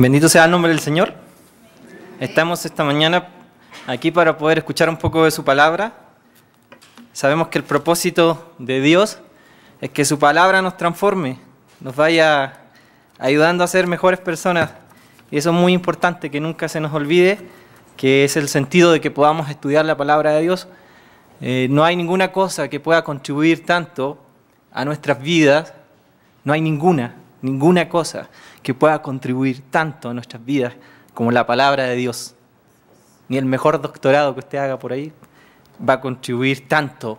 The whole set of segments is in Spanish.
Bendito sea el nombre del Señor. Estamos esta mañana aquí para poder escuchar un poco de su palabra. Sabemos que el propósito de Dios es que su palabra nos transforme, nos vaya ayudando a ser mejores personas. Y eso es muy importante, que nunca se nos olvide, que es el sentido de que podamos estudiar la palabra de Dios. No hay ninguna cosa que pueda contribuir tanto a nuestras vidas, no hay ninguna cosa que pueda contribuir tanto a nuestras vidas como la palabra de Dios. Ni el mejor doctorado que usted haga por ahí va a contribuir tanto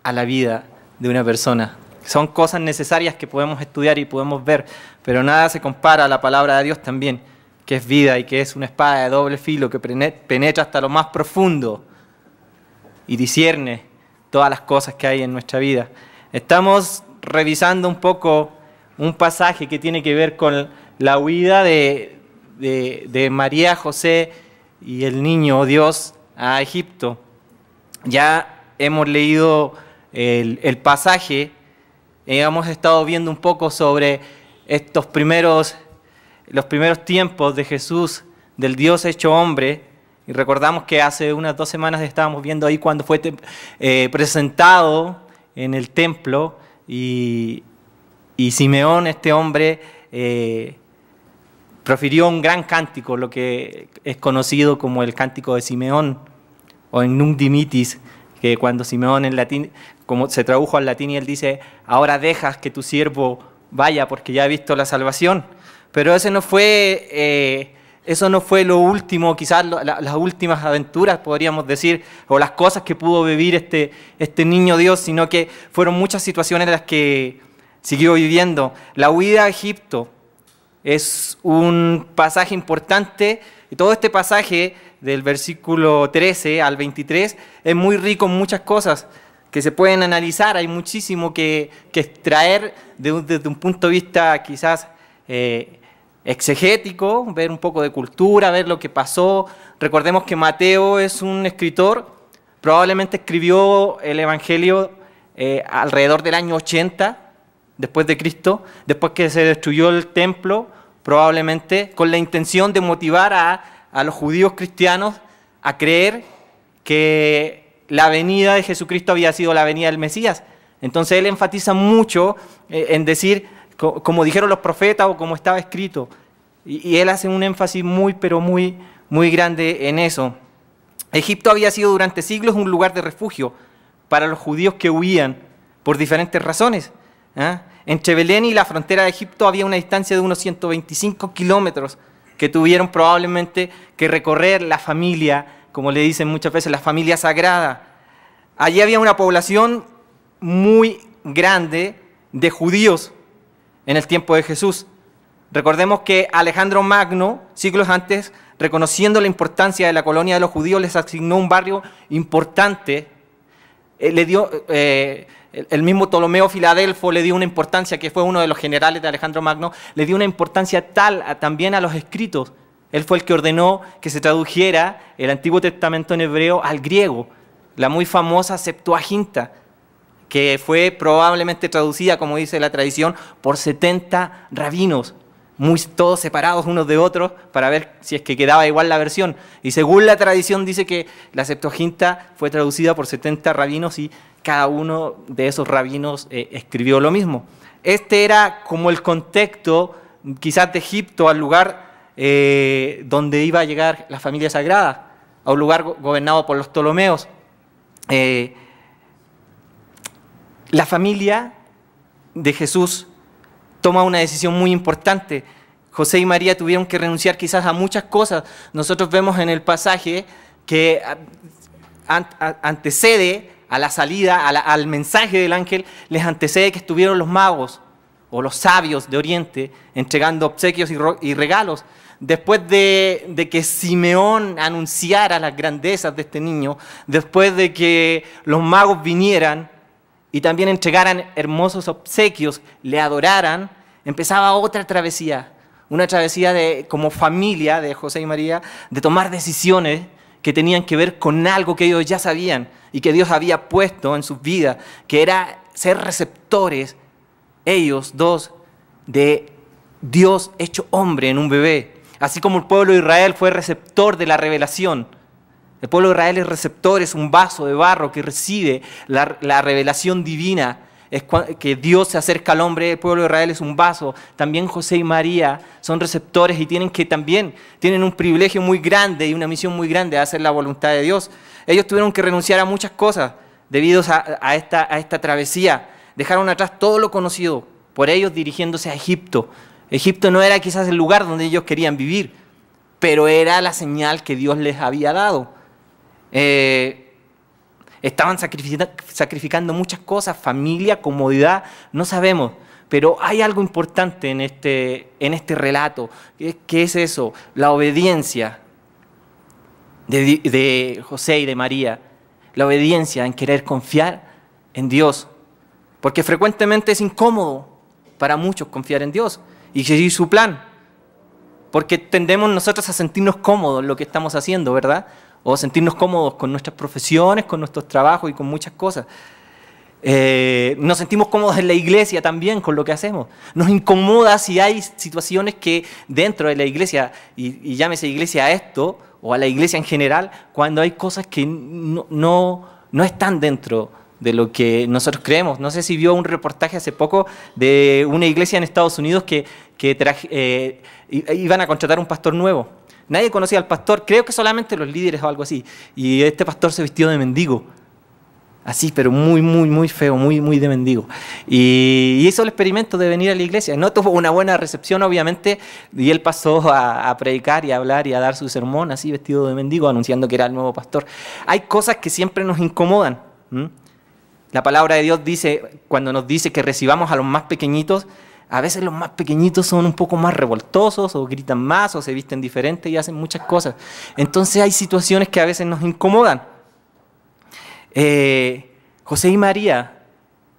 a la vida de una persona. Son cosas necesarias que podemos estudiar y podemos ver, pero nada se compara a la palabra de Dios también, que es vida y que es una espada de doble filo que penetra hasta lo más profundo y discierne todas las cosas que hay en nuestra vida. Estamos revisando un poco un pasaje que tiene que ver con la huida de María, José y el niño Dios a Egipto. Ya hemos leído el pasaje, hemos estado viendo un poco sobre los primeros tiempos de Jesús, del Dios hecho hombre, y recordamos que hace unas 2 semanas estábamos viendo ahí cuando fue presentado en el templo y Simeón, este hombre, profirió un gran cántico, lo que es conocido como el cántico de Simeón, o en Nunc Dimittis, que cuando Simeón en latín, como se tradujo al latín, y él dice: ahora dejas que tu siervo vaya porque ya ha visto la salvación. Pero eso no fue lo último, quizás las últimas aventuras, podríamos decir, o las cosas que pudo vivir este niño Dios, sino que fueron muchas situaciones en las que siguió viviendo. La huida a Egipto es un pasaje importante, y todo este pasaje del versículo 13 al 23 es muy rico en muchas cosas que se pueden analizar. Hay muchísimo que extraer desde un punto de vista quizás exegético, ver un poco de cultura, ver lo que pasó. Recordemos que Mateo es un escritor, probablemente escribió el Evangelio alrededor del año 80 después de Cristo, después que se destruyó el templo, probablemente con la intención de motivar a los judíos cristianos a creer que la venida de Jesucristo había sido la venida del Mesías. Entonces él enfatiza mucho en decir, como dijeron los profetas o como estaba escrito, y él hace un énfasis muy grande en eso. Egipto había sido durante siglos un lugar de refugio para los judíos que huían por diferentes razones. Entre Belén y la frontera de Egipto había una distancia de unos 125 kilómetros que tuvieron probablemente que recorrer la familia, como le dicen muchas veces, la familia sagrada. Allí había una población muy grande de judíos en el tiempo de Jesús. Recordemos que Alejandro Magno, siglos antes, reconociendo la importancia de la colonia de los judíos, les asignó un barrio importante. Le dio... el mismo Ptolomeo Filadelfo le dio una importancia, que fue uno de los generales de Alejandro Magno, le dio una importancia tal también a los escritos. Él fue el que ordenó que se tradujera el Antiguo Testamento en hebreo al griego, la muy famosa Septuaginta, que fue probablemente traducida, como dice la tradición, por 70 rabinos, todos separados unos de otros, para ver si es que quedaba igual la versión. Y según la tradición dice que la Septuaginta fue traducida por 70 rabinos y cada uno de esos rabinos escribió lo mismo. Este era como el contexto, quizás de Egipto, al lugar donde iba a llegar la familia sagrada, a un lugar gobernado por los Ptolomeos. La familia de Jesús toma una decisión muy importante. José y María tuvieron que renunciar quizás a muchas cosas. Nosotros vemos en el pasaje que antecede a la salida, al mensaje del ángel, les antecede que estuvieron los magos o los sabios de Oriente entregando obsequios y regalos. Después de que Simeón anunciara las grandezas de este niño, después de que los magos vinieran y también entregaran hermosos obsequios, le adoraran, empezaba otra travesía, una travesía como familia de José y María, de tomar decisiones que tenían que ver con algo que ellos ya sabían y que Dios había puesto en sus vidas, que era ser receptores, ellos dos, de Dios hecho hombre en un bebé. Así como el pueblo de Israel fue receptor de la revelación. El pueblo de Israel es receptor, es un vaso de barro que recibe la revelación divina. Es que Dios se acerca al hombre, el pueblo de Israel es un vaso. También José y María son receptores y también tienen un privilegio muy grande y una misión muy grande de hacer la voluntad de Dios. Ellos tuvieron que renunciar a muchas cosas debido a esta travesía. Dejaron atrás todo lo conocido, por ellos dirigiéndose a Egipto. Egipto no era quizás el lugar donde ellos querían vivir, pero era la señal que Dios les había dado. Estaban sacrificando muchas cosas, familia, comodidad, no sabemos. Pero hay algo importante en este relato. ¿Qué es eso? La obediencia de José y de María. La obediencia en querer confiar en Dios. Porque frecuentemente es incómodo para muchos confiar en Dios y seguir su plan. Porque tendemos nosotros a sentirnos cómodos en lo que estamos haciendo, ¿verdad? O sentirnos cómodos con nuestras profesiones, con nuestros trabajos y con muchas cosas. Nos sentimos cómodos en la iglesia también con lo que hacemos. Nos incomoda si hay situaciones que dentro de la iglesia, y llámese iglesia a esto, o a la iglesia en general, cuando hay cosas que no están dentro de lo que nosotros creemos. No sé si vio un reportaje hace poco de una iglesia en Estados Unidos que iban a contratar un pastor nuevo. Nadie conocía al pastor, creo que solamente los líderes o algo así. Y este pastor se vistió de mendigo. Así, pero muy, muy, muy feo, muy, muy de mendigo. Y hizo el experimento de venir a la iglesia. No tuvo una buena recepción, obviamente, y él pasó a predicar y a hablar y a dar su sermón, así vestido de mendigo, anunciando que era el nuevo pastor. Hay cosas que siempre nos incomodan. La palabra de Dios dice, cuando nos dice que recibamos a los más pequeñitos, a veces los más pequeñitos son un poco más revoltosos, o gritan más, o se visten diferente y hacen muchas cosas. Entonces hay situaciones que a veces nos incomodan. José y María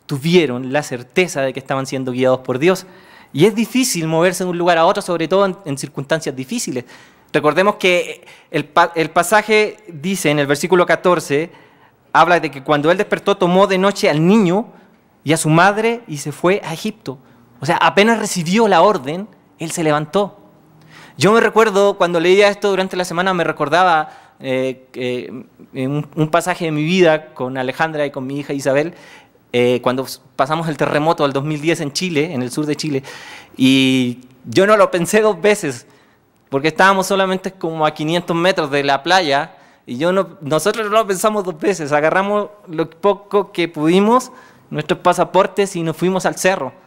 tuvieron la certeza de que estaban siendo guiados por Dios. Y es difícil moverse de un lugar a otro, sobre todo en circunstancias difíciles. Recordemos que el pasaje dice en el versículo 14, habla de que cuando él despertó tomó de noche al niño y a su madre y se fue a Egipto. O sea, apenas recibió la orden, él se levantó. Yo me recuerdo, cuando leía esto durante la semana, me recordaba un pasaje de mi vida con Alejandra y con mi hija Isabel, cuando pasamos el terremoto del 2010 en Chile, en el sur de Chile, y yo no lo pensé dos veces, porque estábamos solamente como a 500 metros de la playa, y nosotros no lo pensamos dos veces, agarramos lo poco que pudimos, nuestros pasaportes, y nos fuimos al cerro.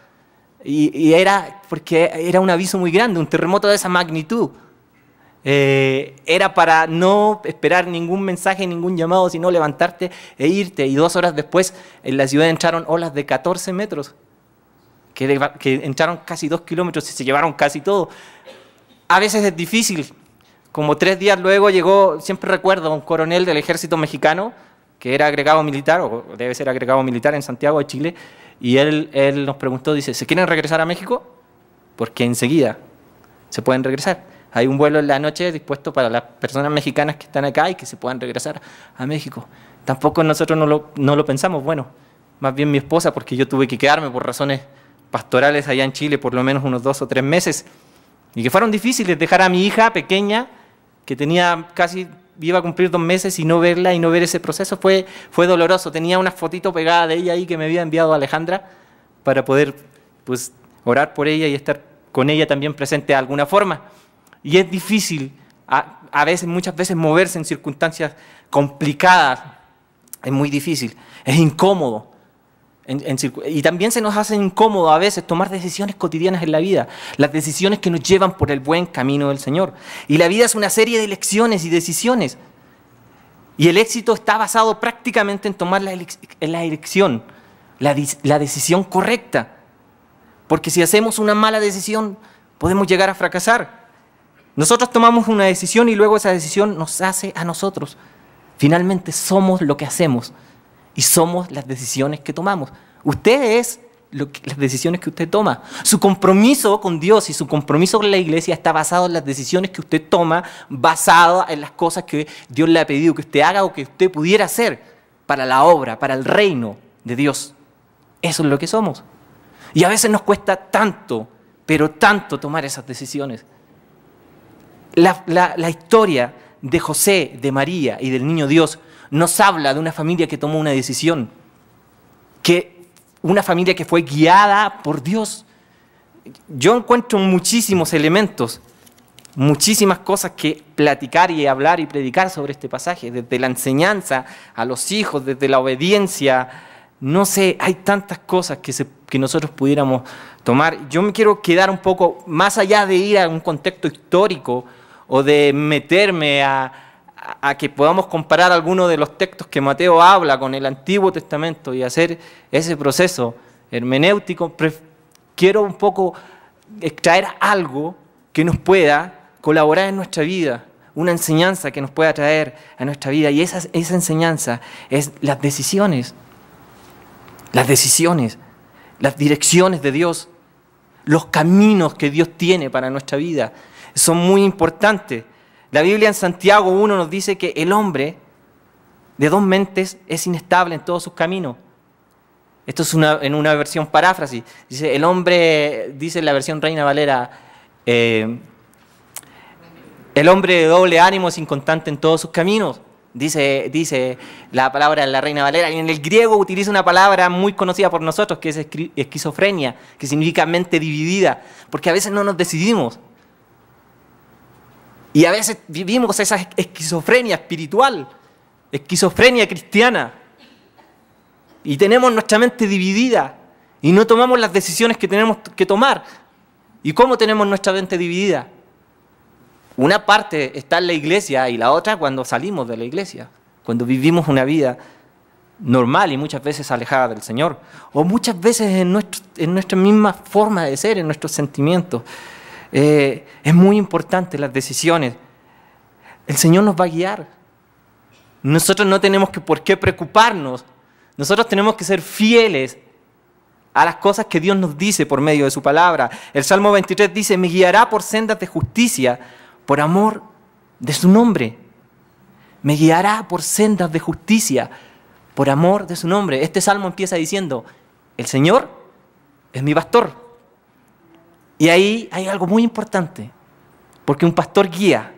Y era porque era un aviso muy grande, un terremoto de esa magnitud. Era para no esperar ningún mensaje, ningún llamado, sino levantarte e irte. Y 2 horas después en la ciudad entraron olas de 14 metros, que entraron casi 2 kilómetros y se llevaron casi todo. A veces es difícil. Como 3 días luego llegó, siempre recuerdo, un coronel del ejército mexicano, que era agregado militar, o debe ser agregado militar en Santiago de Chile, y él nos preguntó, dice, ¿se quieren regresar a México? Porque enseguida se pueden regresar. Hay un vuelo en la noche dispuesto para las personas mexicanas que están acá y que se puedan regresar a México. Tampoco nosotros no lo pensamos, bueno, más bien mi esposa, porque yo tuve que quedarme por razones pastorales allá en Chile por lo menos unos 2 o 3 meses, y que fueron difíciles dejar a mi hija pequeña, que iba a cumplir 2 meses, y no verla y no ver ese proceso fue doloroso. Tenía una fotito pegada de ella ahí que me había enviado Alejandra para poder orar por ella y estar con ella también presente de alguna forma. Y es difícil muchas veces moverse en circunstancias complicadas. Es muy difícil, es incómodo. Y también se nos hace incómodo a veces tomar decisiones cotidianas en la vida, las decisiones que nos llevan por el buen camino del Señor. Y la vida es una serie de elecciones y decisiones. Y el éxito está basado prácticamente en tomar la elección, la decisión correcta. Porque si hacemos una mala decisión, podemos llegar a fracasar. Nosotros tomamos una decisión y luego esa decisión nos hace a nosotros. Finalmente somos lo que hacemos. Y somos las decisiones que tomamos. Usted es las decisiones que usted toma. Su compromiso con Dios y su compromiso con la iglesia está basado en las decisiones que usted toma, basado en las cosas que Dios le ha pedido que usted haga o que usted pudiera hacer para la obra, para el reino de Dios. Eso es lo que somos. Y a veces nos cuesta tanto, pero tanto tomar esas decisiones. La historia de José, de María y del niño Dios nos habla de una familia que tomó una decisión, una familia que fue guiada por Dios. Yo encuentro muchísimos elementos, muchísimas cosas que platicar y hablar y predicar sobre este pasaje, desde la enseñanza a los hijos, desde la obediencia. No sé, hay tantas cosas que nosotros pudiéramos tomar. Yo me quiero quedar un poco más allá de ir a un contexto histórico o de meterme a que podamos comparar algunos de los textos que Mateo habla con el Antiguo Testamento y hacer ese proceso hermenéutico. Quiero un poco extraer algo que nos pueda colaborar en nuestra vida, una enseñanza que nos pueda traer a nuestra vida, y esa enseñanza es las decisiones, las direcciones de Dios, los caminos que Dios tiene para nuestra vida, son muy importantes. La Biblia en Santiago 1 nos dice que el hombre de dos mentes es inestable en todos sus caminos. Esto es en una versión paráfrasis. Dice, el hombre, dice en la versión Reina Valera, el hombre de doble ánimo es inconstante en todos sus caminos. Dice la palabra de la Reina Valera. Y en el griego utiliza una palabra muy conocida por nosotros, que es esquizofrenia, que significa mente dividida, porque a veces no nos decidimos. Y a veces vivimos esa esquizofrenia espiritual, esquizofrenia cristiana. Y tenemos nuestra mente dividida y no tomamos las decisiones que tenemos que tomar. ¿Y cómo tenemos nuestra mente dividida? Una parte está en la iglesia y la otra cuando salimos de la iglesia, cuando vivimos una vida normal y muchas veces alejada del Señor, o muchas veces en nuestra misma forma de ser, en nuestros sentimientos. Es muy importante las decisiones. El Señor nos va a guiar. Nosotros no tenemos por qué preocuparnos. Nosotros tenemos que ser fieles a las cosas que Dios nos dice por medio de su palabra. El Salmo 23 dice, me guiará por sendas de justicia por amor de su nombre. Me guiará por sendas de justicia por amor de su nombre. Este salmo empieza diciendo, el Señor es mi pastor. Y ahí hay algo muy importante, porque un pastor guía,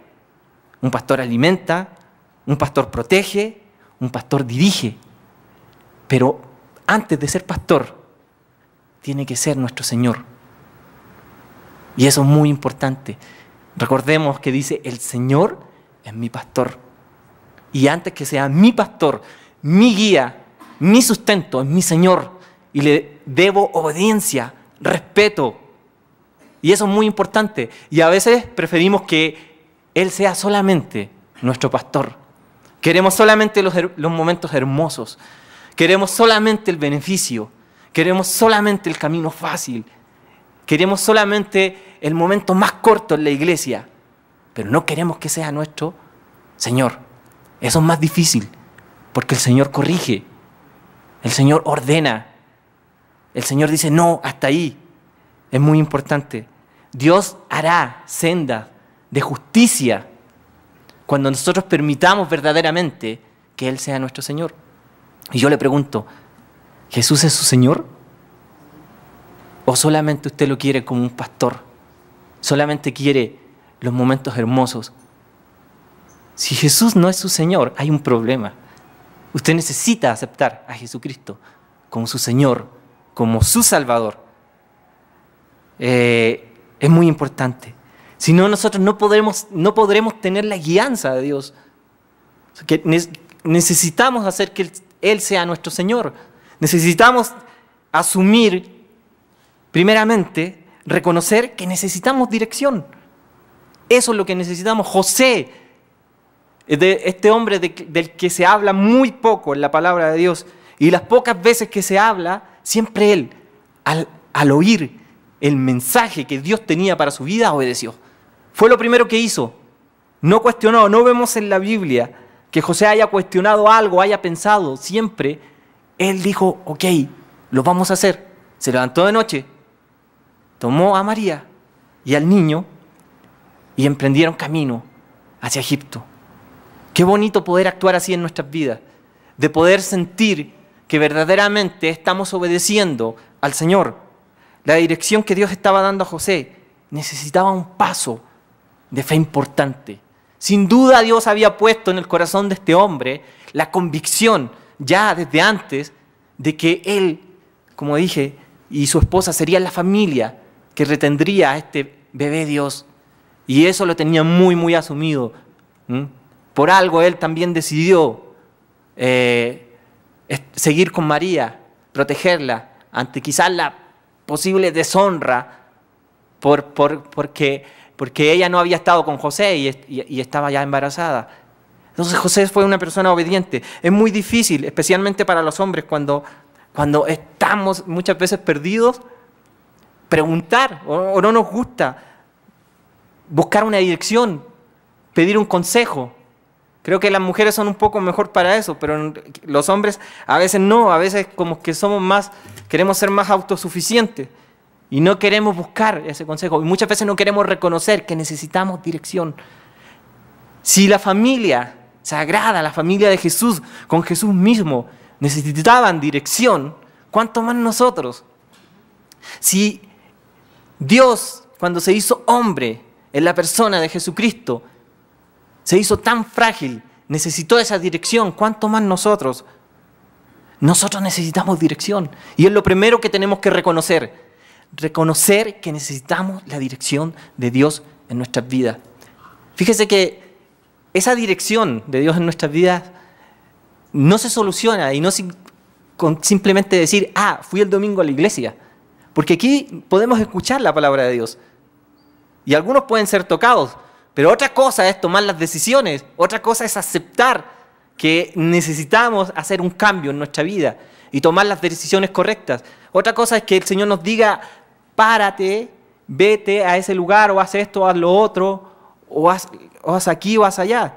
un pastor alimenta, un pastor protege, un pastor dirige. Pero antes de ser pastor, tiene que ser nuestro Señor. Y eso es muy importante. Recordemos que dice, el Señor es mi pastor. Y antes que sea mi pastor, mi guía, mi sustento, es mi Señor. Y le debo obediencia, respeto. Y eso es muy importante. Y a veces preferimos que Él sea solamente nuestro pastor. Queremos solamente los momentos hermosos. Queremos solamente el beneficio. Queremos solamente el camino fácil. Queremos solamente el momento más corto en la iglesia. Pero no queremos que sea nuestro Señor. Eso es más difícil. Porque el Señor corrige. El Señor ordena. El Señor dice, no, hasta ahí. Es muy importante. Dios hará senda de justicia cuando nosotros permitamos verdaderamente que Él sea nuestro Señor. Y yo le pregunto, ¿Jesús es su Señor? ¿O solamente usted lo quiere como un pastor? ¿Solamente quiere los momentos hermosos? Si Jesús no es su Señor, hay un problema. Usted necesita aceptar a Jesucristo como su Señor, como su Salvador. Es muy importante. Si no, nosotros no podremos tener la guianza de Dios. Que necesitamos hacer que Él sea nuestro Señor. Necesitamos asumir, primeramente, reconocer que necesitamos dirección. Eso es lo que necesitamos. José, este hombre del que se habla muy poco en la palabra de Dios, y las pocas veces que se habla, siempre él, al oír el mensaje que Dios tenía para su vida, obedeció. Fue lo primero que hizo. No cuestionó. No vemos en la Biblia que José haya cuestionado algo, haya pensado. Siempre él dijo, ok, lo vamos a hacer. Se levantó de noche, tomó a María y al niño y emprendieron camino hacia Egipto. Qué bonito poder actuar así en nuestras vidas, de poder sentir que verdaderamente estamos obedeciendo al Señor. La dirección que Dios estaba dando a José necesitaba un paso de fe importante. Sin duda Dios había puesto en el corazón de este hombre la convicción ya desde antes de que él, como dije, y su esposa serían la familia que retendría a este bebé Dios. Y eso lo tenía muy, muy asumido. Por algo él también decidió seguir con María, protegerla ante quizás la posible deshonra porque ella no había estado con José y estaba ya embarazada. Entonces José fue una persona obediente. Es muy difícil, especialmente para los hombres, cuando estamos muchas veces perdidos, preguntar o no nos gusta buscar una dirección, pedir un consejo. Creo que las mujeres son un poco mejor para eso, pero los hombres a veces no, a veces como que queremos ser más autosuficientes y no queremos buscar ese consejo. Y muchas veces no queremos reconocer que necesitamos dirección. Si la familia sagrada, la familia de Jesús, con Jesús mismo, necesitaban dirección, ¿cuánto más nosotros? Si Dios, cuando se hizo hombre en la persona de Jesucristo, se hizo tan frágil, necesitó esa dirección, ¿cuánto más nosotros? Nosotros necesitamos dirección. Y es lo primero que tenemos que reconocer. Reconocer que necesitamos la dirección de Dios en nuestras vidas. Fíjese que esa dirección de Dios en nuestras vidas no se soluciona y no con simplemente decir, fui el domingo a la iglesia. Porque aquí podemos escuchar la palabra de Dios. Y algunos pueden ser tocados. Pero otra cosa es tomar las decisiones, otra cosa es aceptar que necesitamos hacer un cambio en nuestra vida y tomar las decisiones correctas. Otra cosa es que el Señor nos diga, párate, vete a ese lugar, o haz esto, o haz lo otro, o haz aquí o haz allá.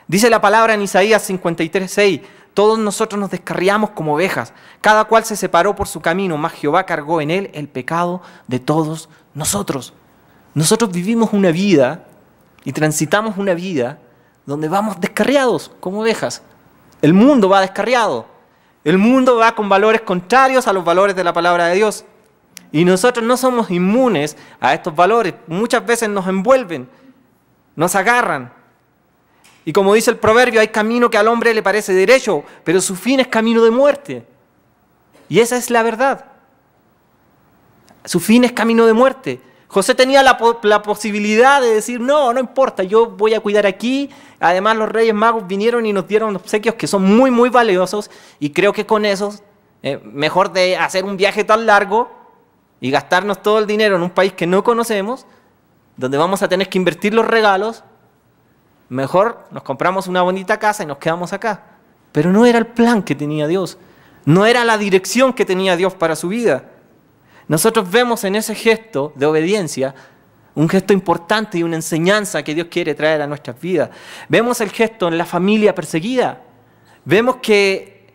Dice la palabra en Isaías 53:6, todos nosotros nos descarriamos como ovejas, cada cual se separó por su camino, mas Jehová cargó en él el pecado de todos nosotros. Nosotros vivimos una vida y transitamos una vida donde vamos descarriados como ovejas. El mundo va descarriado. El mundo va con valores contrarios a los valores de la palabra de Dios. Y nosotros no somos inmunes a estos valores. Muchas veces nos envuelven, nos agarran. Y como dice el proverbio, hay camino que al hombre le parece derecho, pero su fin es camino de muerte. Y esa es la verdad. Su fin es camino de muerte. José tenía la posibilidad de decir, no importa, yo voy a cuidar aquí. Además, los Reyes Magos vinieron y nos dieron obsequios que son muy, muy valiosos. Y creo que con esos, mejor de hacer un viaje tan largo y gastarnos todo el dinero en un país que no conocemos, donde vamos a tener que invertir los regalos, mejor nos compramos una bonita casa y nos quedamos acá. Pero no era el plan que tenía Dios. No era la dirección que tenía Dios para su vida. Nosotros vemos en ese gesto de obediencia un gesto importante y una enseñanza que Dios quiere traer a nuestras vidas. Vemos el gesto en la familia perseguida. Vemos que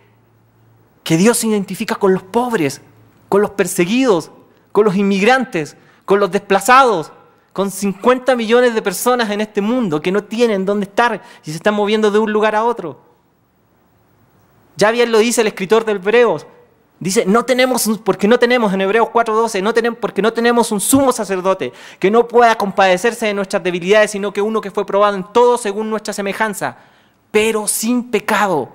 Dios se identifica con los pobres, con los perseguidos, con los inmigrantes, con los desplazados, con 50 millones de personas en este mundo que no tienen dónde estar y se están moviendo de un lugar a otro. Ya bien lo dice el escritor de Hebreos. Dice, porque no tenemos en Hebreos 4:12, porque no tenemos un sumo sacerdote que no pueda compadecerse de nuestras debilidades, sino que uno que fue probado en todo según nuestra semejanza, pero sin pecado.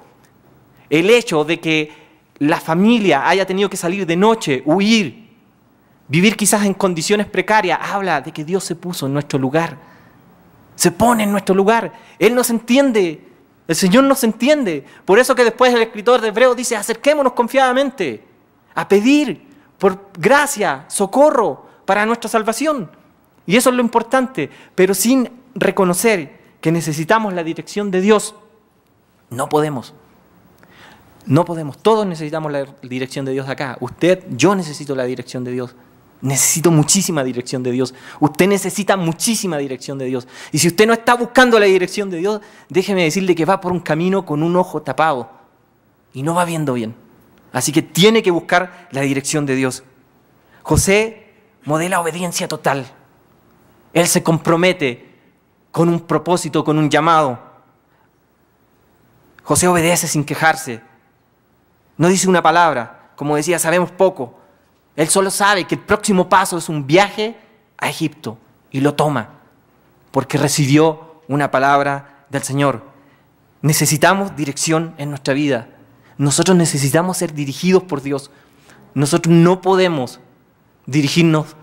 El hecho de que la familia haya tenido que salir de noche, huir, vivir quizás en condiciones precarias, habla de que Dios se puso en nuestro lugar. Se pone en nuestro lugar. Él nos entiende. El Señor nos entiende. Por eso que después el escritor de Hebreos dice, acerquémonos confiadamente a pedir por gracia, socorro para nuestra salvación. Y eso es lo importante. Pero sin reconocer que necesitamos la dirección de Dios, no podemos. No podemos. Todos necesitamos la dirección de Dios acá. Yo necesito la dirección de Dios. Necesito muchísima dirección de Dios. Usted necesita muchísima dirección de Dios. Y si usted no está buscando la dirección de Dios, déjeme decirle que va por un camino con un ojo tapado y no va viendo bien. Así que tiene que buscar la dirección de Dios. José modela obediencia total. Él se compromete con un propósito, con un llamado. José obedece sin quejarse. No dice una palabra. Como decía, sabemos poco. Él solo sabe que el próximo paso es un viaje a Egipto y lo toma. porque recibió una palabra del Señor. Necesitamos dirección en nuestra vida. Nosotros necesitamos ser dirigidos por Dios. Nosotros no podemos dirigirnos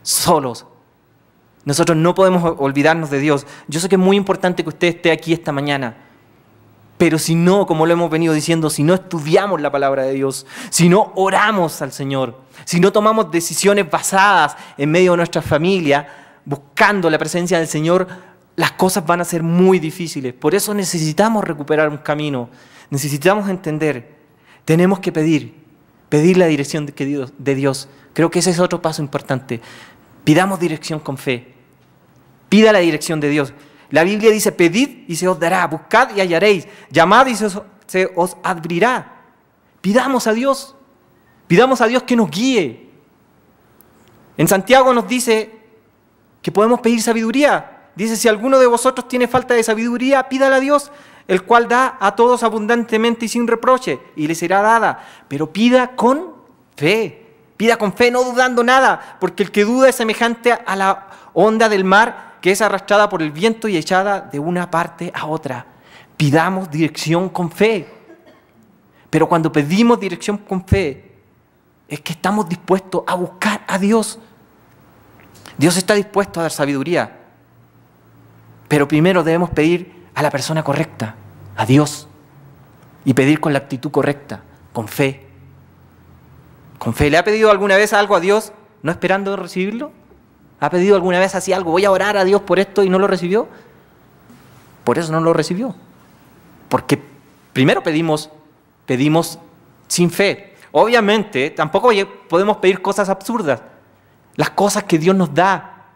solos. Nosotros no podemos olvidarnos de Dios. Yo sé que es muy importante que usted esté aquí esta mañana, pero si no, como lo hemos venido diciendo, si no estudiamos la palabra de Dios, si no oramos al Señor, si no tomamos decisiones basadas en medio de nuestra familia, buscando la presencia del Señor, las cosas van a ser muy difíciles. Por eso necesitamos recuperar un camino, necesitamos entender, tenemos que pedir la dirección de Dios. Creo que ese es otro paso importante. Pidamos dirección con fe. Pida la dirección de Dios. La Biblia dice, pedid y se os dará, buscad y hallaréis, llamad y se os abrirá. Pidamos a Dios que nos guíe. En Santiago nos dice que podemos pedir sabiduría. Dice, si alguno de vosotros tiene falta de sabiduría, pídala a Dios, el cual da a todos abundantemente y sin reproche, y le será dada. Pero pida con fe. Pida con fe, no dudando nada, porque el que duda es semejante a la onda del mar que es arrastrada por el viento y echada de una parte a otra. Pidamos dirección con fe. Pero cuando pedimos dirección con fe, es que estamos dispuestos a buscar a Dios. Dios está dispuesto a dar sabiduría. Pero primero debemos pedir a la persona correcta, a Dios. Y pedir con la actitud correcta, con fe. Con fe. ¿Le ha pedido alguna vez algo a Dios no esperando recibirlo? ¿Ha pedido alguna vez así algo? Voy a orar a Dios por esto y no lo recibió. Por eso no lo recibió. Porque primero pedimos sin fe. Obviamente, tampoco podemos pedir cosas absurdas. Las cosas que Dios nos da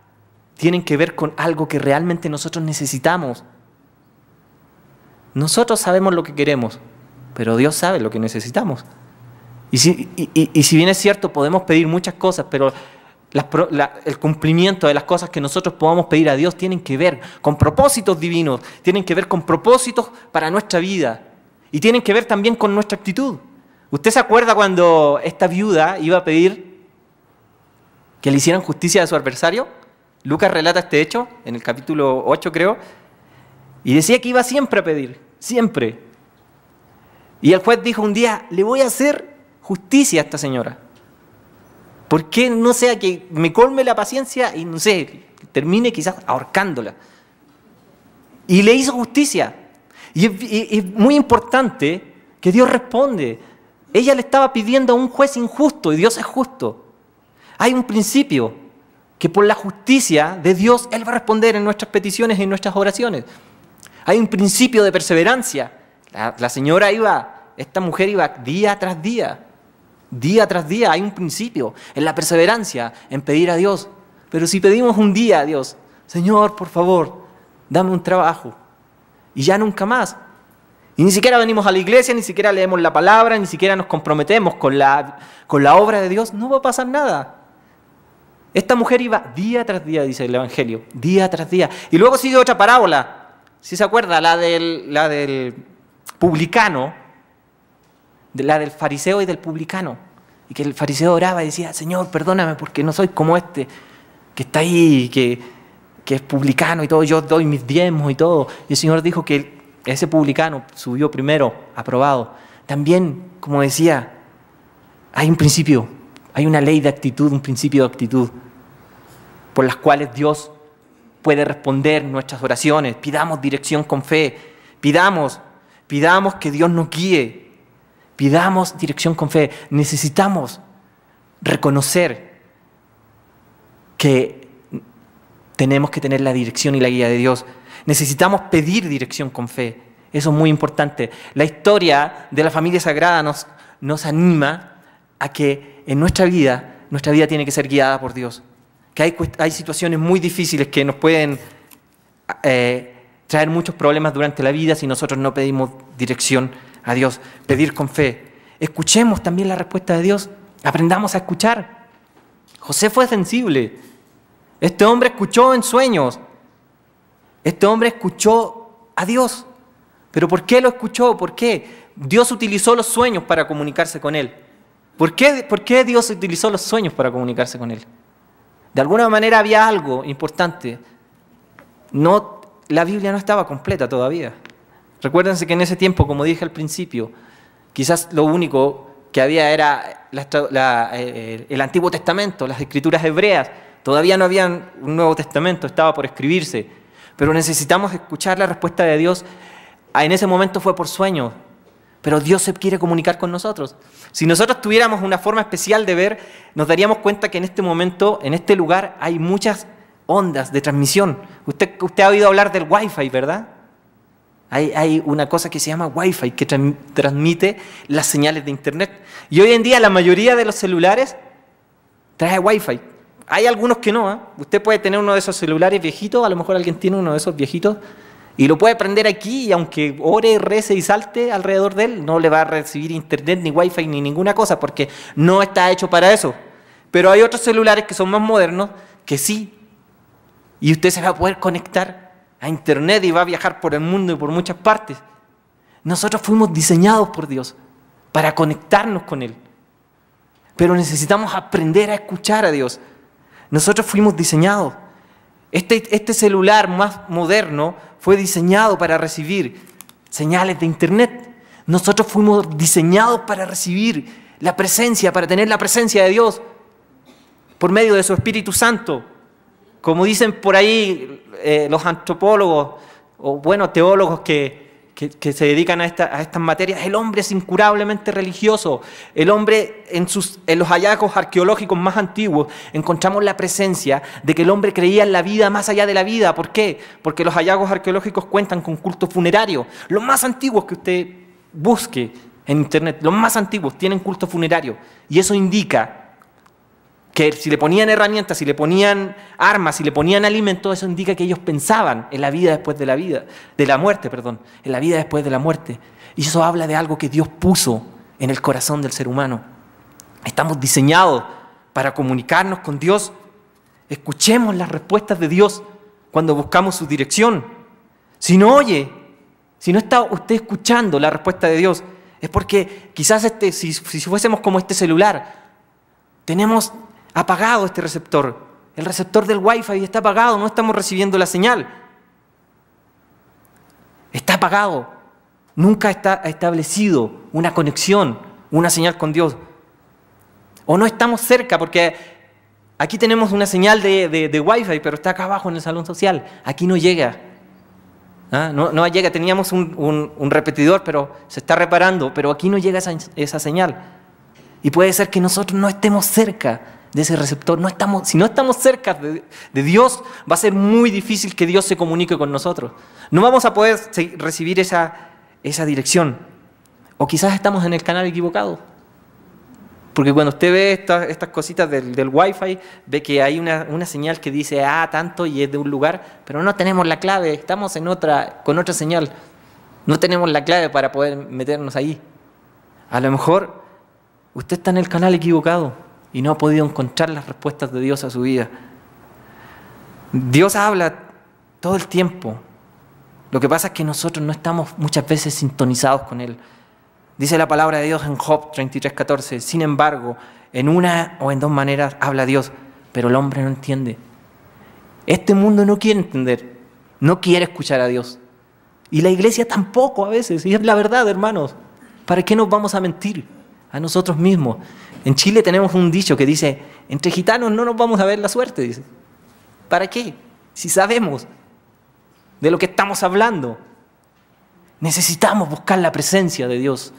tienen que ver con algo que realmente nosotros necesitamos. Nosotros sabemos lo que queremos, pero Dios sabe lo que necesitamos. Y si bien es cierto, podemos pedir muchas cosas, pero el cumplimiento de las cosas que nosotros podamos pedir a Dios tienen que ver con propósitos divinos, tienen que ver con propósitos para nuestra vida y tienen que ver también con nuestra actitud. ¿Usted se acuerda cuando esta viuda iba a pedir que le hicieran justicia a su adversario? Lucas relata este hecho en el capítulo 8, creo, y decía que iba siempre a pedir, siempre. Y el juez dijo un día, le voy a hacer justicia a esta señora. ¿Por qué no sea que me colme la paciencia y no sé, termine quizás ahorcándola? Y le hizo justicia. Y es muy importante que Dios responde. Ella le estaba pidiendo a un juez injusto y Dios es justo. Hay un principio que por la justicia de Dios Él va a responder en nuestras peticiones y en nuestras oraciones. Hay un principio de perseverancia. La señora esta mujer iba día tras día. Día tras día hay un principio en la perseverancia, en pedir a Dios. Pero si pedimos un día a Dios, Señor, por favor, dame un trabajo, y ya nunca más. Y ni siquiera venimos a la iglesia, ni siquiera leemos la palabra, ni siquiera nos comprometemos con la obra de Dios, no va a pasar nada. Esta mujer iba día tras día, dice el Evangelio, día tras día. Y luego sigue otra parábola, si se acuerda, la del publicano, la del fariseo y del publicano. Y que el fariseo oraba y decía, Señor, perdóname porque no soy como este, que está ahí, que es publicano y todo, yo doy mis diezmos y todo. Y el Señor dijo que ese publicano subió primero, aprobado. También, como decía, hay un principio, hay una ley de actitud, un principio de actitud, por las cuales Dios puede responder nuestras oraciones. Pidamos dirección con fe, pidamos que Dios nos guíe. Pidamos dirección con fe. Necesitamos reconocer que tenemos que tener la dirección y la guía de Dios. Necesitamos pedir dirección con fe. Eso es muy importante. La historia de la familia sagrada nos anima a que en nuestra vida tiene que ser guiada por Dios. Que hay situaciones muy difíciles que nos pueden traer muchos problemas durante la vida si nosotros no pedimos dirección a Dios, pedir con fe. Escuchemos también la respuesta de Dios. Aprendamos a escuchar. José fue sensible. Este hombre escuchó en sueños. Este hombre escuchó a Dios. ¿Pero por qué lo escuchó? ¿Por qué? Dios utilizó los sueños para comunicarse con él. ¿Por qué Dios utilizó los sueños para comunicarse con él? De alguna manera había algo importante. la Biblia no estaba completa todavía. Recuérdense que en ese tiempo, como dije al principio, quizás lo único que había era el Antiguo Testamento, las Escrituras hebreas. Todavía no había un Nuevo Testamento, estaba por escribirse. Pero necesitamos escuchar la respuesta de Dios. En ese momento fue por sueño, pero Dios se quiere comunicar con nosotros. Si nosotros tuviéramos una forma especial de ver, nos daríamos cuenta que en este momento, en este lugar, hay muchas ondas de transmisión. Usted ha oído hablar del Wi-Fi, ¿verdad? Hay una cosa que se llama Wi-Fi que transmite las señales de Internet. Y hoy en día la mayoría de los celulares trae Wi-Fi. Hay algunos que no, ¿eh? Usted puede tener uno de esos celulares viejitos, a lo mejor alguien tiene uno de esos viejitos, y lo puede prender aquí y aunque ore, rece y salte alrededor de él, no le va a recibir Internet, ni Wi-Fi, ni ninguna cosa, porque no está hecho para eso. Pero hay otros celulares que son más modernos que sí. Y usted se va a poder conectar a Internet y va a viajar por el mundo y por muchas partes. Nosotros fuimos diseñados por Dios para conectarnos con Él. Pero necesitamos aprender a escuchar a Dios. Nosotros fuimos diseñados. Este celular más moderno fue diseñado para recibir señales de Internet. Nosotros fuimos diseñados para recibir la presencia, para tener la presencia de Dios por medio de su Espíritu Santo. Como dicen por ahí los antropólogos o teólogos que se dedican a estas materias, el hombre es incurablemente religioso. El hombre, en los hallazgos arqueológicos más antiguos, encontramos la presencia de que el hombre creía en la vida más allá de la vida. ¿Por qué? Porque los hallazgos arqueológicos cuentan con cultos funerarios. Los más antiguos que usted busque en Internet, los más antiguos tienen culto funerario. Y eso indica que si le ponían herramientas, si le ponían armas, si le ponían alimentos, eso indica que ellos pensaban en la vida después de la muerte, en la vida después de la muerte. Y eso habla de algo que Dios puso en el corazón del ser humano. Estamos diseñados para comunicarnos con Dios. Escuchemos las respuestas de Dios cuando buscamos su dirección. Si no está usted escuchando la respuesta de Dios, es porque quizás si fuésemos como este celular, tenemos apagado este receptor. El receptor del Wi-Fi está apagado, no estamos recibiendo la señal. Está apagado. Nunca está establecido una conexión, una señal con Dios. O no estamos cerca, porque aquí tenemos una señal de Wi-Fi, pero está acá abajo en el salón social. Aquí no llega. No llega. Teníamos un repetidor, pero se está reparando, pero aquí no llega esa señal. Y puede ser que nosotros no estemos cerca de ese receptor. Si no estamos cerca de Dios, va a ser muy difícil que Dios se comunique con nosotros. No vamos a poder recibir esa dirección. O quizás estamos en el canal equivocado. Porque cuando usted ve estas cositas del Wi-Fi, ve que hay una señal que dice tanto y es de un lugar, pero no tenemos la clave, estamos con otra señal. No tenemos la clave para poder meternos ahí. A lo mejor usted está en el canal equivocado y no ha podido encontrar las respuestas de Dios a su vida. Dios habla todo el tiempo. Lo que pasa es que nosotros no estamos muchas veces sintonizados con Él. Dice la palabra de Dios en Job 33:14. Sin embargo, en una o en dos maneras habla Dios, pero el hombre no entiende. Este mundo no quiere entender, no quiere escuchar a Dios. Y la iglesia tampoco a veces, y es la verdad, hermanos. ¿Para qué nos vamos a mentir a nosotros mismos? En Chile tenemos un dicho que dice, entre gitanos no nos vamos a ver la suerte, dice. ¿Para qué? Si sabemos de lo que estamos hablando. Necesitamos buscar la presencia de Dios.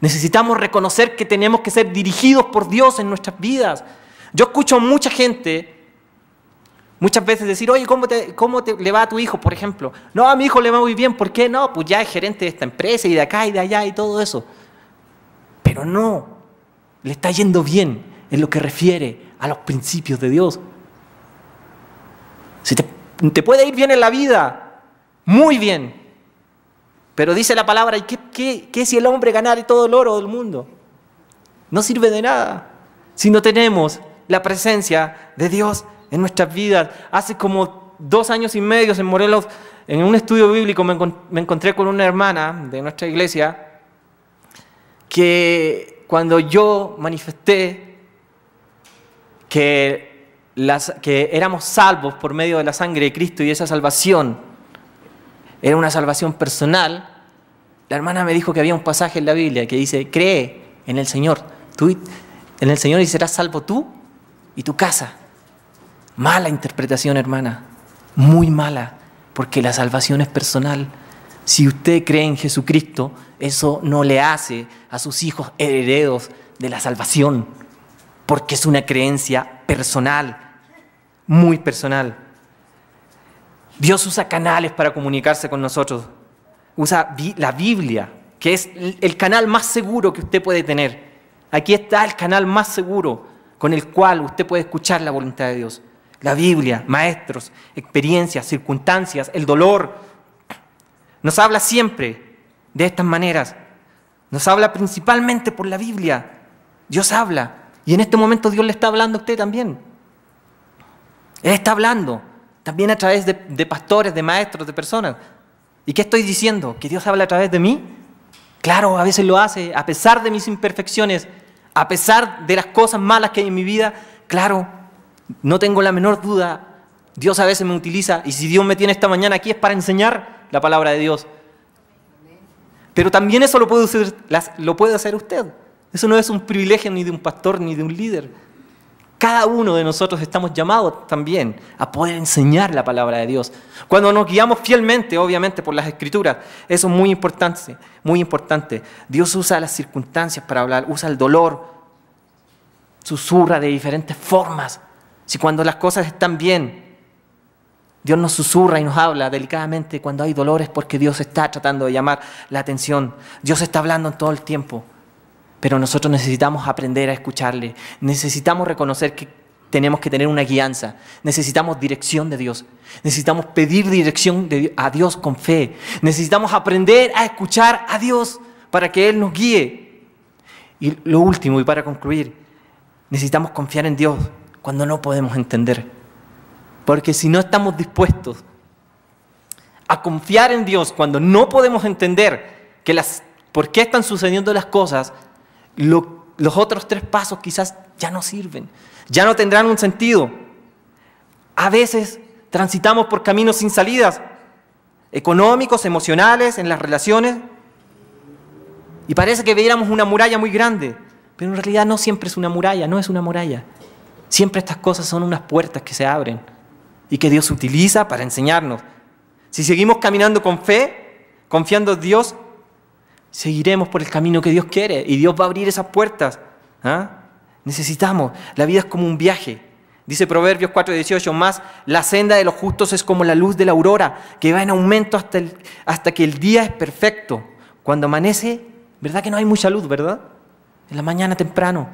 Necesitamos reconocer que tenemos que ser dirigidos por Dios en nuestras vidas. Yo escucho a mucha gente muchas veces decir, oye, ¿cómo le va a tu hijo, por ejemplo? No, a mi hijo le va muy bien. ¿Por qué? No, pues ya es gerente de esta empresa y de acá y de allá y todo eso. Pero no, le está yendo bien en lo que refiere a los principios de Dios. Si te puede ir bien en la vida, muy bien. Pero dice la palabra, ¿y qué si el hombre ganara todo el oro del mundo? No sirve de nada si no tenemos la presencia de Dios en nuestras vidas. Hace como 2 años y medio en Morelos, en un estudio bíblico, me encontré con una hermana de nuestra iglesia que cuando yo manifesté que que éramos salvos por medio de la sangre de Cristo y esa salvación era una salvación personal, la hermana me dijo que había un pasaje en la Biblia que dice, cree en el Señor, en el Señor y serás salvo tú y tu casa. Mala interpretación, hermana, muy mala, porque la salvación es personal. Si usted cree en Jesucristo, eso no le hace a sus hijos herederos de la salvación, porque es una creencia personal, muy personal. Dios usa canales para comunicarse con nosotros. Usa la Biblia, que es el canal más seguro que usted puede tener. Aquí está el canal más seguro con el cual usted puede escuchar la voluntad de Dios. La Biblia, maestros, experiencias, circunstancias, el dolor. Nos habla siempre de estas maneras. Nos habla principalmente por la Biblia. Dios habla. Y en este momento Dios le está hablando a usted también. Él está hablando también a través de pastores, de maestros, de personas. ¿Y qué estoy diciendo? ¿Que Dios habla a través de mí? Claro, a veces lo hace, a pesar de mis imperfecciones, a pesar de las cosas malas que hay en mi vida. Claro, no tengo la menor duda. Dios a veces me utiliza, y si Dios me tiene esta mañana aquí es para enseñar la palabra de Dios. Pero también eso lo puede hacer usted. Eso no es un privilegio ni de un pastor ni de un líder. Cada uno de nosotros estamos llamados también a poder enseñar la palabra de Dios. Cuando nos guiamos fielmente, obviamente, por las Escrituras, eso es muy importante, muy importante. Dios usa las circunstancias para hablar, usa el dolor, susurra de diferentes formas. Si cuando las cosas están bien, Dios nos susurra y nos habla delicadamente, cuando hay dolor es porque Dios está tratando de llamar la atención. Dios está hablando en todo el tiempo. Pero nosotros necesitamos aprender a escucharle. Necesitamos reconocer que tenemos que tener una guianza. Necesitamos dirección de Dios. Necesitamos pedir dirección a Dios con fe. Necesitamos aprender a escuchar a Dios para que Él nos guíe. Y lo último, y para concluir, necesitamos confiar en Dios cuando no podemos entender. Porque si no estamos dispuestos a confiar en Dios cuando no podemos entender por qué están sucediendo las cosas, los otros 3 pasos quizás ya no sirven, ya no tendrán un sentido. A veces transitamos por caminos sin salidas, económicos, emocionales, en las relaciones, y parece que viéramos una muralla muy grande, pero en realidad no siempre es una muralla, no es una muralla. Siempre estas cosas son unas puertas que se abren y que Dios utiliza para enseñarnos. Si seguimos caminando con fe, confiando en Dios, seguiremos por el camino que Dios quiere y Dios va a abrir esas puertas. Necesitamos, la vida es como un viaje. Dice Proverbios 4:18, más la senda de los justos es como la luz de la aurora, que va en aumento hasta que el día es perfecto. Cuando amanece, ¿verdad que no hay mucha luz, verdad? En la mañana temprano.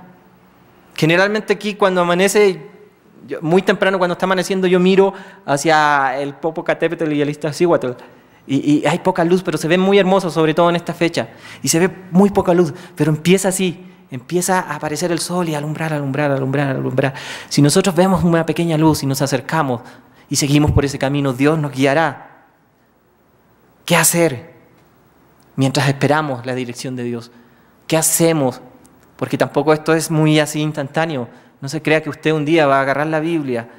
Generalmente aquí cuando amanece, muy temprano cuando está amaneciendo, yo miro hacia el Popocatépetl y el Iztaccíhuatl. Y hay poca luz, pero se ve muy hermoso, sobre todo en esta fecha. Y se ve muy poca luz, pero empieza así. Empieza a aparecer el sol y alumbrar. Si nosotros vemos una pequeña luz y nos acercamos y seguimos por ese camino, Dios nos guiará. ¿Qué hacer mientras esperamos la dirección de Dios? ¿Qué hacemos? Porque tampoco esto es muy así instantáneo. No se crea que usted un día va a agarrar la Biblia,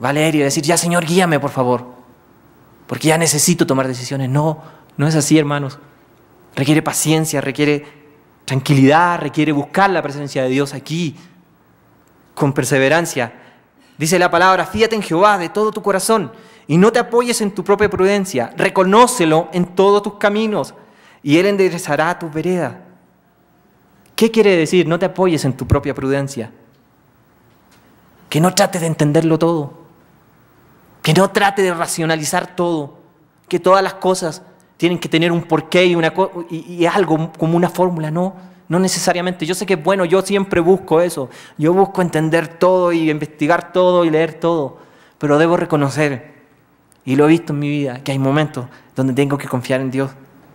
va a leer y decir, ya Señor, guíame por favor, porque ya necesito tomar decisiones. No, no es así, hermanos. Requiere paciencia, requiere tranquilidad, requiere buscar la presencia de Dios aquí, con perseverancia. Dice la palabra, fíate en Jehová de todo tu corazón y no te apoyes en tu propia prudencia. Reconócelo en todos tus caminos y Él enderezará tus veredas. ¿Qué quiere decir? No te apoyes en tu propia prudencia. Que no trate de entenderlo todo. Que no trate de racionalizar todo. Que todas las cosas tienen que tener un porqué y algo como una fórmula. No, no necesariamente. Yo sé que es bueno, yo siempre busco eso. Yo busco entender todo y investigar todo y leer todo. Pero debo reconocer, y lo he visto en mi vida, que hay momentos donde tengo que confiar en Dios,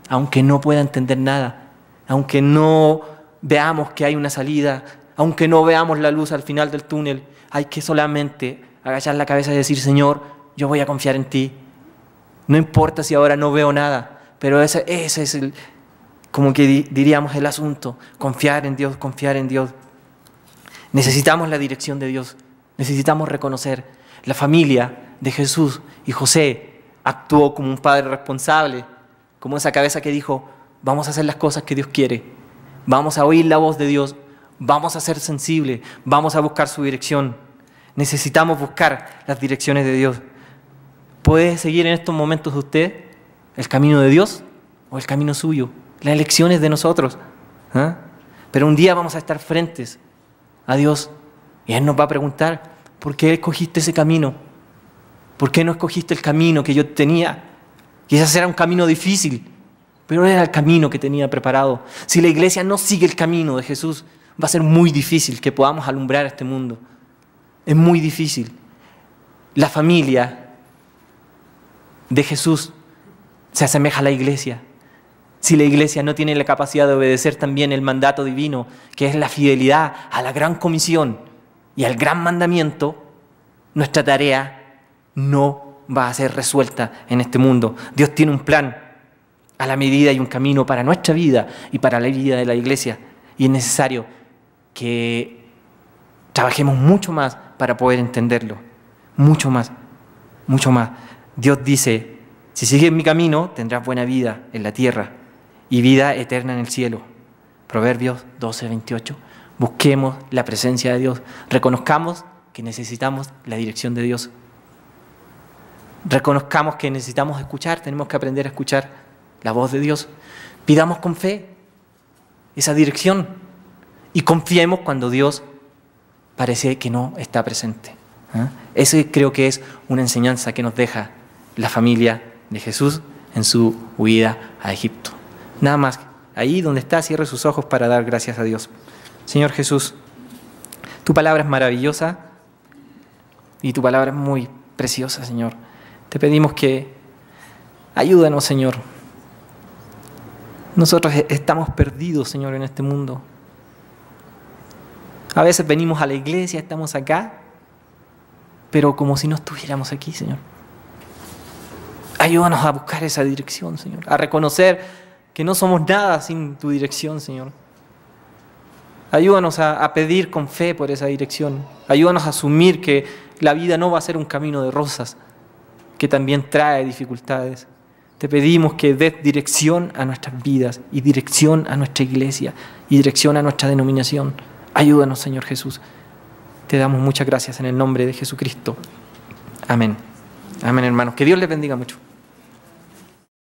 aunque no pueda entender nada, aunque no veamos que hay una salida, aunque no veamos la luz al final del túnel. Hay que solamente agachar la cabeza y decir, Señor, yo voy a confiar en ti. No importa si ahora no veo nada, pero ese es como que diríamos el asunto, confiar en Dios, confiar en Dios. Necesitamos la dirección de Dios, Necesitamos reconocer, la familia de Jesús y José actuó como un padre responsable, como esa cabeza que dijo, vamos a hacer las cosas que Dios quiere, vamos a oír la voz de Dios, vamos a ser sensibles, vamos a buscar su dirección. Necesitamos buscar las direcciones de Dios. ¿Puede seguir en estos momentos usted el camino de Dios o el camino suyo? Las elecciones de nosotros. ¿Ah? Pero un día vamos a estar frentes a Dios y Él nos va a preguntar, ¿por qué escogiste ese camino? ¿Por qué no escogiste el camino que yo tenía? Quizás era un camino difícil, pero era el camino que tenía preparado. Si la iglesia no sigue el camino de Jesús, va a ser muy difícil que podamos alumbrar este mundo. Es muy difícil. La familia de Jesús se asemeja a la iglesia. Si la iglesia no tiene la capacidad de obedecer también el mandato divino, que es la fidelidad a la gran comisión y al gran mandamiento, nuestra tarea no va a ser resuelta en este mundo. Dios tiene un plan a la medida y un camino para nuestra vida y para la vida de la iglesia. Y es necesario que trabajemos mucho más para poder entenderlo. Mucho más, mucho más. Dios dice, si sigues mi camino, tendrás buena vida en la tierra y vida eterna en el cielo. Proverbios 12:28. Busquemos la presencia de Dios. Reconozcamos que necesitamos la dirección de Dios. Reconozcamos que necesitamos escuchar, tenemos que aprender a escuchar la voz de Dios. Pidamos con fe esa dirección y confiemos cuando Dios parece que no está presente. Ese creo que es una enseñanza que nos deja la familia de Jesús en su huida a Egipto. Nada más, ahí donde está, cierre sus ojos para dar gracias a Dios. Señor Jesús, tu palabra es maravillosa y tu palabra es muy preciosa, Señor. Te pedimos que ayúdanos, Señor. Nosotros estamos perdidos, Señor, en este mundo. A veces venimos a la iglesia, estamos acá, pero como si no estuviéramos aquí, Señor. Ayúdanos a buscar esa dirección, Señor, a reconocer que no somos nada sin tu dirección, Señor. Ayúdanos a pedir con fe por esa dirección. Ayúdanos a asumir que la vida no va a ser un camino de rosas, que también trae dificultades. Te pedimos que des dirección a nuestras vidas y dirección a nuestra iglesia y dirección a nuestra denominación. Ayúdanos, Señor Jesús. Te damos muchas gracias en el nombre de Jesucristo. Amén. Amén, hermanos. Que Dios les bendiga mucho.